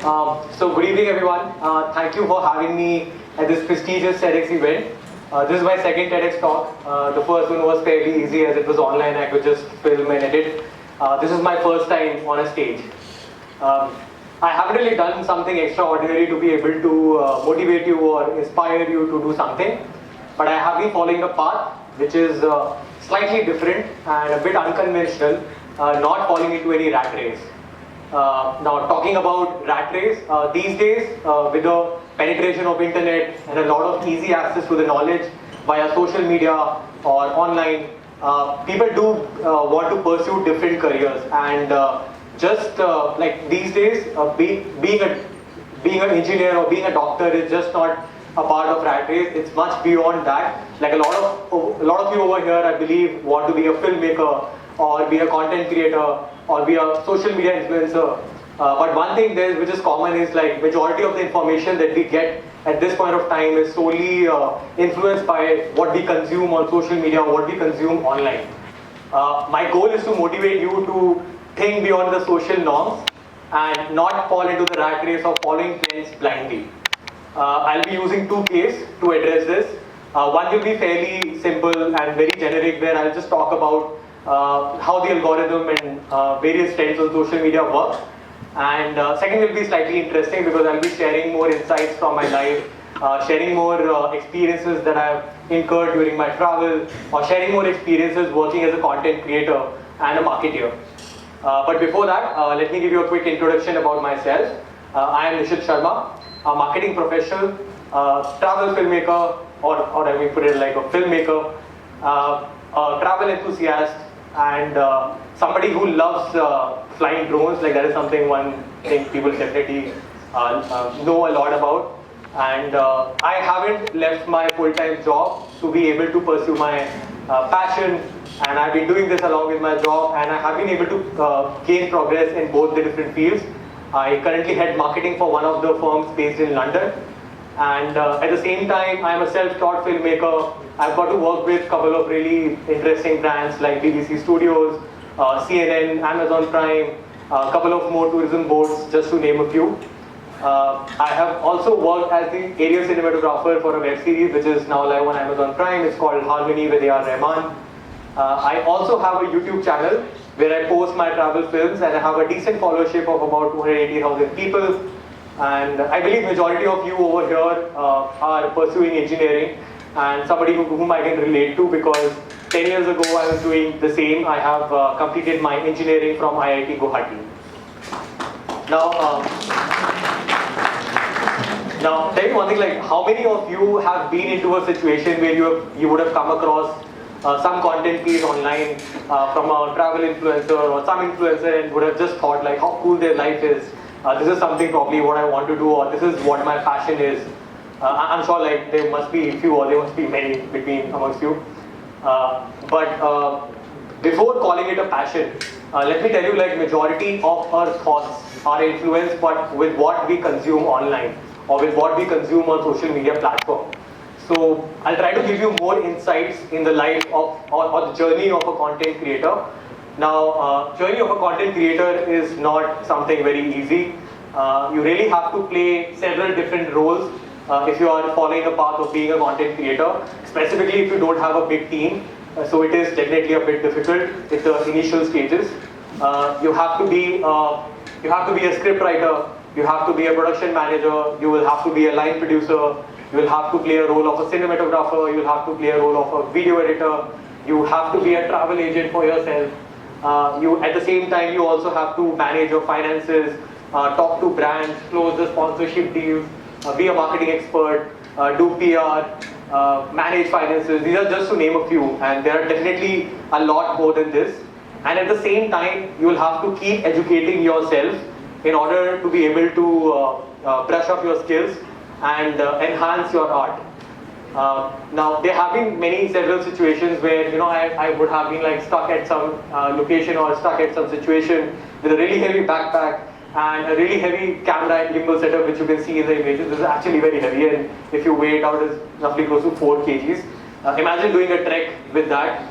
So good evening everyone. Thank you for having me at this prestigious TEDx event. This is my second TEDx talk. The first one was fairly easy as it was online. I could just film and edit. This is my first time on a stage. I haven't really done something extraordinary to be able to motivate you or inspire you to do something. But I have been following a path which is slightly different and a bit unconventional, not falling into any rat race. Now talking about rat race, these days with the penetration of internet and a lot of easy access to the knowledge via social media or online, people do want to pursue different careers and just like these days being an engineer or being a doctor is just not a part of rat race. It's much beyond that. Like a lot of you over here, I believe, want to be a filmmaker or be a content creator or be a social media influencer. But one thing there which is common is like majority of the information that we get at this point of time is solely influenced by what we consume on social media or what we consume online. My goal is to motivate you to think beyond the social norms and not fall into the rat race of following trends blindly. I'll be using two cases to address this. One will be fairly simple and very generic, where I'll just talk about how the algorithm and various trends on social media work. And second will be slightly interesting because I'll be sharing more insights from my life, sharing more experiences that I've incurred during my travel, or sharing more experiences working as a content creator and a marketer. But before that, let me give you a quick introduction about myself. I am Nishit Sharma, a marketing professional, travel filmmaker, or I mean put it like a filmmaker, a travel enthusiast, and somebody who loves flying drones. Like that is something one thing people definitely know a lot about. And I haven't left my full-time job to be able to pursue my passion, and I've been doing this along with my job, and I have been able to gain progress in both the different fields. I currently head marketing for one of the firms based in London, and at the same time I'm a self-taught filmmaker. I've got to work with a couple of really interesting brands like BBC Studios, CNN, Amazon Prime, a couple of more tourism boards, just to name a few. I have also worked as the area cinematographer for a web series which is now live on Amazon Prime. It's called Harmony with A.R. Rahman. I also have a YouTube channel where I post my travel films, and I have a decent followership of about 280,000 people. And I believe majority of you over here are pursuing engineering, and somebody whom I can relate to, because 10 years ago I was doing the same. I have completed my engineering from IIT Guwahati. Now tell me one thing, like how many of you have been into a situation where you would have come across some content piece online from a travel influencer or some influencer and would have just thought like how cool their life is. This is something probably what I want to do, or this is what my passion is. I'm sure like there must be a few or there must be many between amongst you. But before calling it a passion, let me tell you, like majority of our thoughts are influenced with what we consume online or with what we consume on social media platform. So I'll try to give you more insights in the life of or the journey of a content creator. Now, journey of a content creator is not something very easy. You really have to play several different roles if you are following a path of being a content creator, specifically if you don't have a big team. So it is definitely a bit difficult at the initial stages. You have to be a script writer, you have to be a production manager, you will have to be a line producer, you will have to play a role of a cinematographer, you will have to play a role of a video editor, you have to be a travel agent for yourself. At the same time, you also have to manage your finances, talk to brands, close the sponsorship deals, be a marketing expert, do PR, manage finances. These are just to name a few, and there are definitely a lot more than this. And at the same time, you will have to keep educating yourself in order to be able to brush up your skills and enhance your art. Now there have been several situations where I would have been like stuck at some location or stuck at some situation with a really heavy backpack and a really heavy camera and gimbal setup, which you can see in the images. This is actually very heavy, and if you weigh it out, it's roughly close to 4 kgs. Imagine doing a trek with that,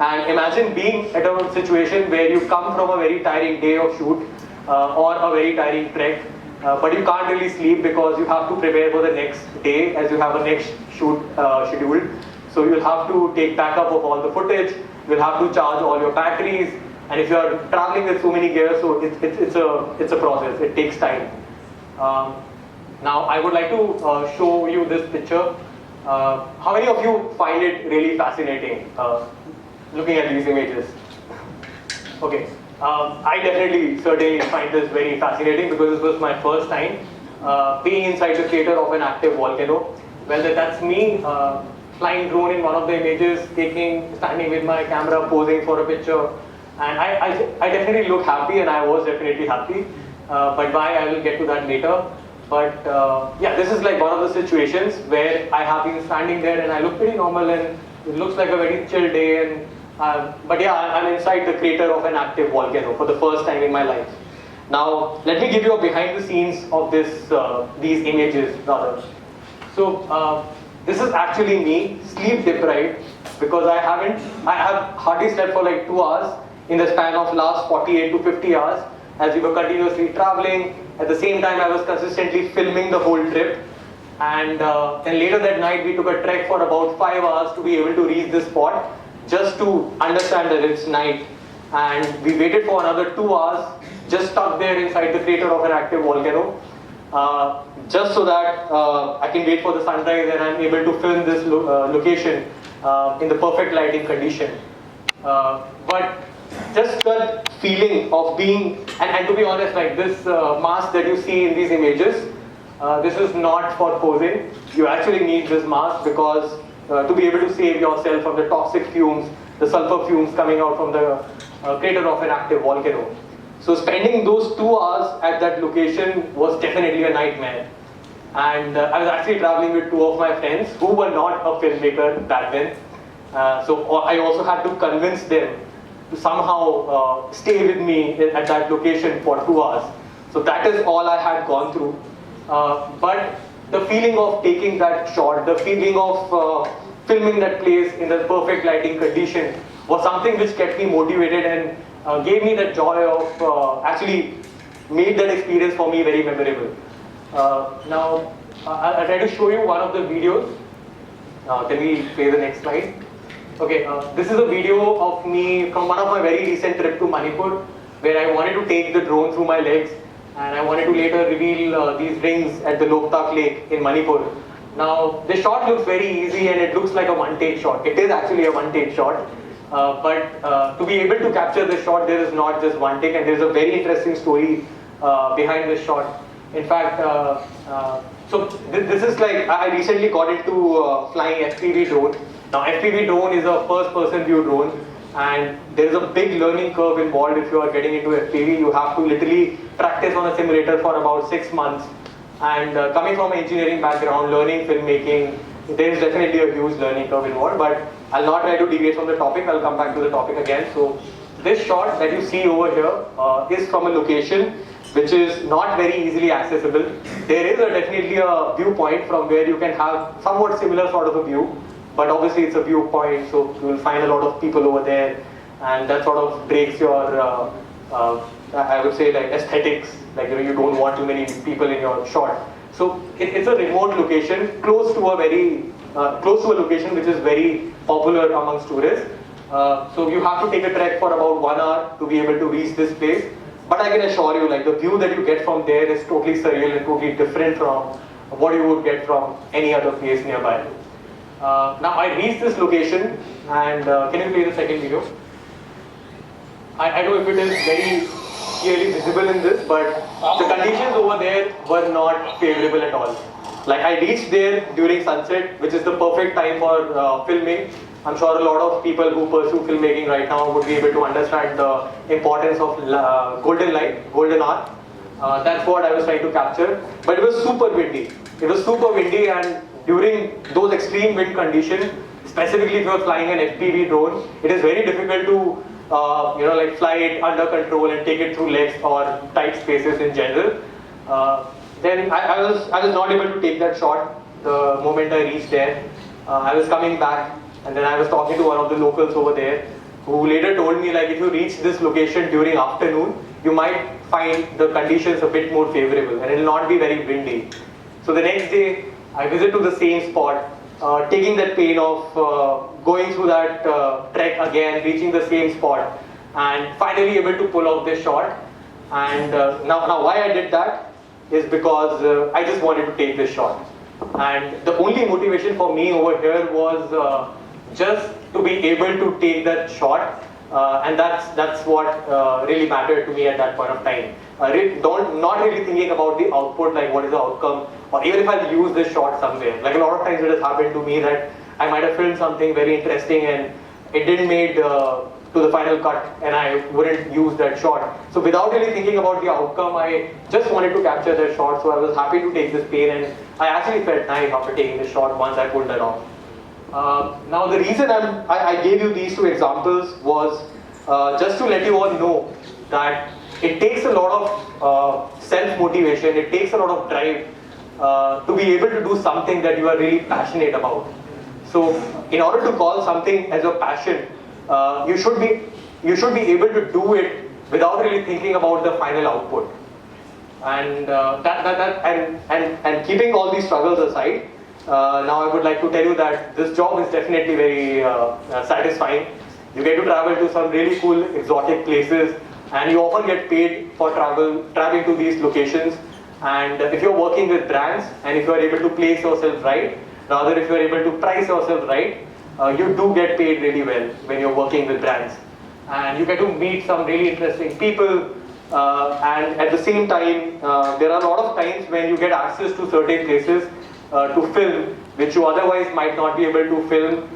and imagine being at a situation where you come from a very tiring day of shoot or a very tiring trek, but you can't really sleep because you have to prepare for the next day as you have a next shoot scheduled. So you'll have to take backup of all the footage, you'll have to charge all your batteries, and if you're traveling with so many gears, so it's a process, it takes time. Now I would like to show you this picture. How many of you find it really fascinating looking at these images? Okay, I certainly find this very fascinating because this was my first time being inside the crater of an active volcano. Well, that's me flying drone in one of the images, standing with my camera, posing for a picture. And I definitely look happy, and I was definitely happy. But why, I will get to that later. But yeah, this is like one of the situations where I have been standing there and I look pretty normal and it looks like a very chill day. And but yeah, I'm inside the crater of an active volcano for the first time in my life. Now, let me give you a behind the scenes of these images rather. So this is actually me, sleep deprived, because I have hardly slept for like 2 hours in the span of last 48 to 50 hours as we were continuously traveling. At the same time, I was consistently filming the whole trip. And then later that night, we took a trek for about 5 hours to be able to reach this spot, just to understand that it's night. And we waited for another 2 hours, just stuck there inside the crater of an active volcano, just so that I can wait for the sunrise and I'm able to film this location in the perfect lighting condition. But just that feeling of being, and to be honest, like this mask that you see in these images, this is not for posing. You actually need this mask because to be able to save yourself from the toxic fumes, the sulfur fumes coming out from the crater of an active volcano. So spending those 2 hours at that location was definitely a nightmare. And I was actually traveling with 2 of my friends who were not a filmmaker back then. So I also had to convince them to somehow stay with me at that location for 2 hours. So that is all I had gone through. But the feeling of taking that shot, the feeling of filming that place in the perfect lighting condition was something which kept me motivated and gave me the joy of actually made that experience for me very memorable. Now, I'll try to show you one of the videos. Can we play the next slide? Okay, this is a video of me from one of my very recent trip to Manipur, where I wanted to take the drone through my legs and I wanted to later reveal these rings at the Loktak Lake in Manipur. Now, the shot looks very easy and it looks like a one-take shot. It is actually a one-take shot. But to be able to capture this shot, there is not just one take, and there is a very interesting story behind this shot. In fact, so this is like, I recently got into flying FPV drone. Now FPV drone is a first-person view drone, and there is a big learning curve involved if you are getting into FPV. You have to literally practice on a simulator for about 6 months. And coming from an engineering background, learning filmmaking, there is definitely a huge learning curve involved, but I'll not try to deviate from the topic. I'll come back to the topic again. So this shot that you see over here is from a location which is not very easily accessible. There is definitely a viewpoint from where you can have somewhat similar sort of a view, but obviously it's a viewpoint, so you will find a lot of people over there, and that sort of breaks your, I would say, like aesthetics. Like, you know, you don't want too many people in your shot. So it's a remote location, close to a location which is very popular amongst tourists. So you have to take a trek for about 1 hour to be able to reach this place. But I can assure you, like, the view that you get from there is totally surreal and totally different from what you would get from any other place nearby. Now I reached this location, and can you play the second video? I don't know if it is very clearly visible in this, but the conditions over there were not favorable at all. Like, I reached there during sunset, which is the perfect time for filming. I'm sure a lot of people who pursue filmmaking right now would be able to understand the importance of golden light, golden hour. That's what I was trying to capture. But it was super windy. It was super windy, and during those extreme wind conditions, specifically if you're flying an FPV drone, it is very difficult to like fly it under control and take it through legs or tight spaces in general. Then I was not able to take that shot the moment I reached there. I was coming back, and then I was talking to one of the locals over there, who later told me, like, if you reach this location during afternoon, you might find the conditions a bit more favorable and it will not be very windy. So the next day, I visit to the same spot, taking that pain of going through that trek again, reaching the same spot, and finally able to pull off this shot. And now why I did that is because I just wanted to take this shot. And the only motivation for me over here was just to be able to take that shot, and that's what really mattered to me at that point of time. Not really thinking about the output, like what is the outcome, or even if I'll use this shot somewhere. Like a lot of times it has happened to me that I might have filmed something very interesting and it didn't made to the final cut and I wouldn't use that shot. So without really thinking about the outcome, I just wanted to capture that shot, so I was happy to take this pain, and I actually felt nice after taking the shot once I pulled that off. Now the reason I gave you these two examples was just to let you all know that it takes a lot of self-motivation, it takes a lot of drive to be able to do something that you are really passionate about. So in order to call something as a passion, you should be able to do it without really thinking about the final output. And and keeping all these struggles aside, now I would like to tell you that this job is definitely very satisfying. You get to travel to some really cool exotic places, and you often get paid for traveling to these locations. And if you're working with brands, and if you're able to place yourself right, rather if you're able to price yourself right, you do get paid really well when you're working with brands. And you get to meet some really interesting people, and at the same time, there are a lot of times when you get access to certain places to film, which you otherwise might not be able to film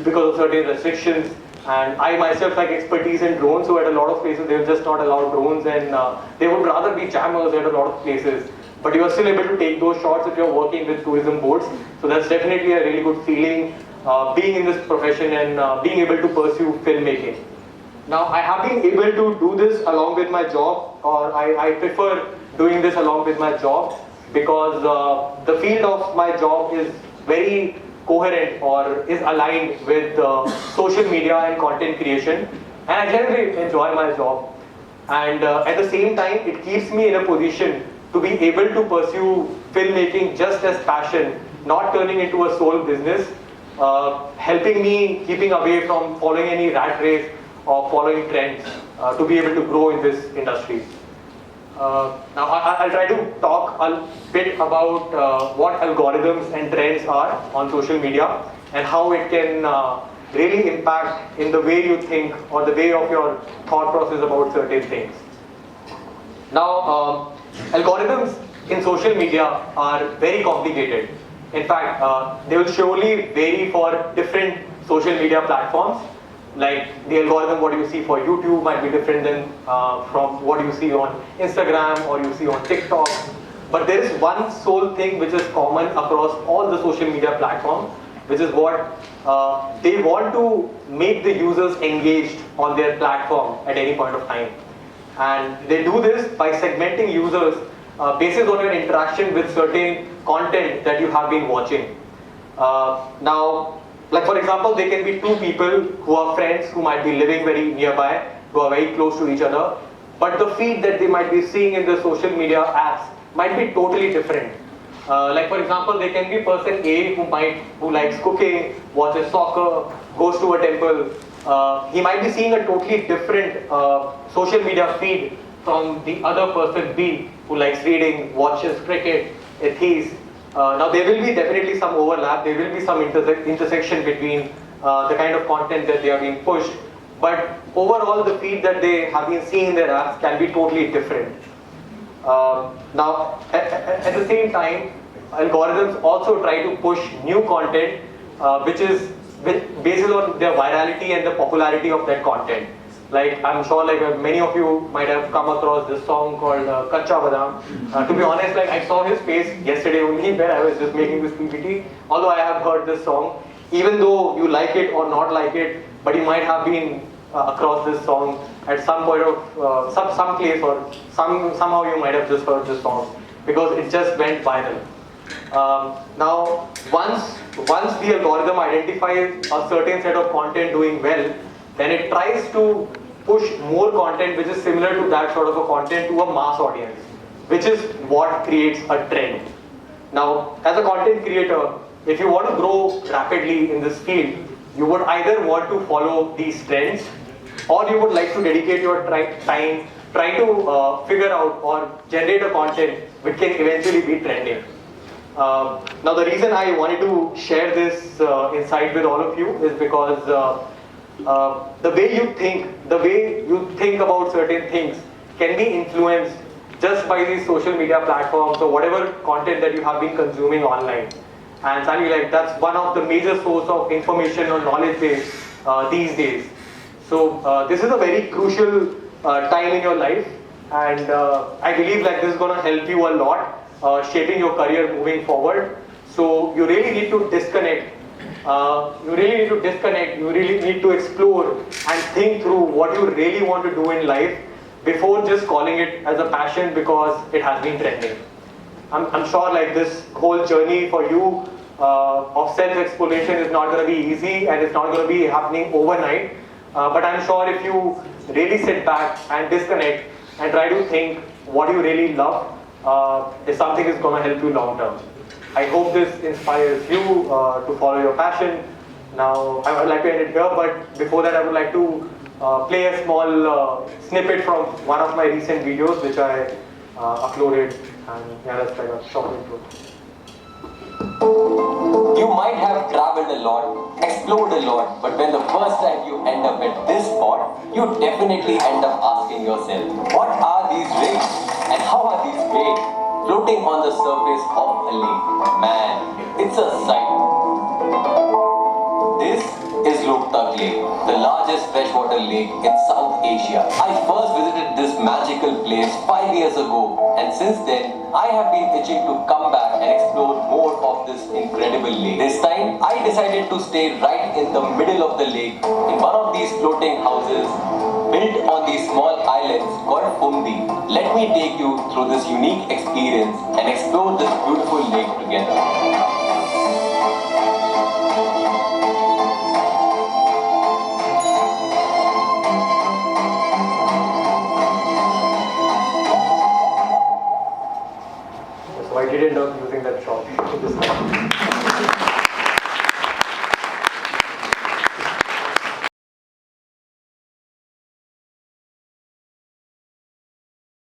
because of certain restrictions. And I myself like expertise in drones, so at a lot of places they will just not allow drones, and they would rather be jammers at a lot of places. But you are still able to take those shots if you're working with tourism boards. So that's definitely a really good feeling, being in this profession and being able to pursue filmmaking. Now I have been able to do this along with my job, or I prefer doing this along with my job, because the field of my job is very coherent or is aligned with social media and content creation, and I generally enjoy my job. And at the same time, it keeps me in a position to be able to pursue filmmaking just as passion, not turning into a sole business, helping me keeping away from following any rat race or following trends, to be able to grow in this industry. Now I'll try to talk a bit about what algorithms and trends are on social media and how it can really impact in the way you think or the way of your thought process about certain things. Now algorithms in social media are very complicated. In fact, they will surely vary for different social media platforms. Like the algorithm, what you see for YouTube might be different than from what you see on Instagram or you see on TikTok. But there is one sole thing which is common across all the social media platforms, which is what they want to make the users engaged on their platform at any point of time. And they do this by segmenting users based on your interaction with certain content that you have been watching. Now, like for example, there can be two people who are friends who might be living very nearby, who are very close to each other, but the feed that they might be seeing in the social media apps might be totally different. Like for example, there can be person A who likes cooking, watches soccer, goes to a temple. He might be seeing a totally different social media feed from the other person B who likes reading, watches cricket, atheists. Now there will be definitely some overlap, there will be some intersection between the kind of content that they are being pushed, but overall the feed that they have been seeing in their apps can be totally different. Now at the same time, algorithms also try to push new content which is based on their virality and the popularity of that content. Like I'm sure many of you might have come across this song called Kacha Badam. To be honest, I saw his face yesterday only when I was just making this PPT. Although I have heard this song, even though you like it or not like it, but you might have been across this song at some point of some place, or somehow you might have just heard this song because it just went viral. Now, once the algorithm identifies a certain set of content doing well, then it tries to push more content which is similar to that sort of a content to a mass audience, which is what creates a trend. Now, as a content creator, if you want to grow rapidly in this field, you would either want to follow these trends, or you would like to dedicate your time trying to figure out or generate a content which can eventually be trending. Now, the reason I wanted to share this insight with all of you is because the way you think about certain things can be influenced just by these social media platforms or whatever content that you have been consuming online. And sadly, like, that's one of the major source of information or knowledge base these days. So this is a very crucial time in your life, and I believe like this is going to help you a lot shaping your career moving forward. So you really need to disconnect. You really need to explore and think through what you really want to do in life before just calling it as a passion because it has been trending. I'm sure like this whole journey for you of self-exploration is not going to be easy, and it's not going to be happening overnight. But I'm sure if you really sit back and disconnect and try to think what you really love, if something is going to help you long term. I hope this inspires you to follow your passion. Now, I would like to end it here, but before that I would like to play a small snippet from one of my recent videos which I uploaded, and yeah, that's like a short intro. You might have traveled a lot, explored a lot, but when the first time you end up at this spot, you definitely end up asking yourself, what are these rings and how are these made? Floating on the surface of a lake. Man, it's a sight. This is Loktak Lake, the largest freshwater lake in South Asia. I first visited this magical place 5 years ago, and since then, I have been itching to come back and explore more of this incredible lake. This time, I decided to stay right in the middle of the lake in one of these floating houses built on these small islands called Fundi. Let me take you through this unique experience and explore this beautiful lake together. So I did end up using that shot this time.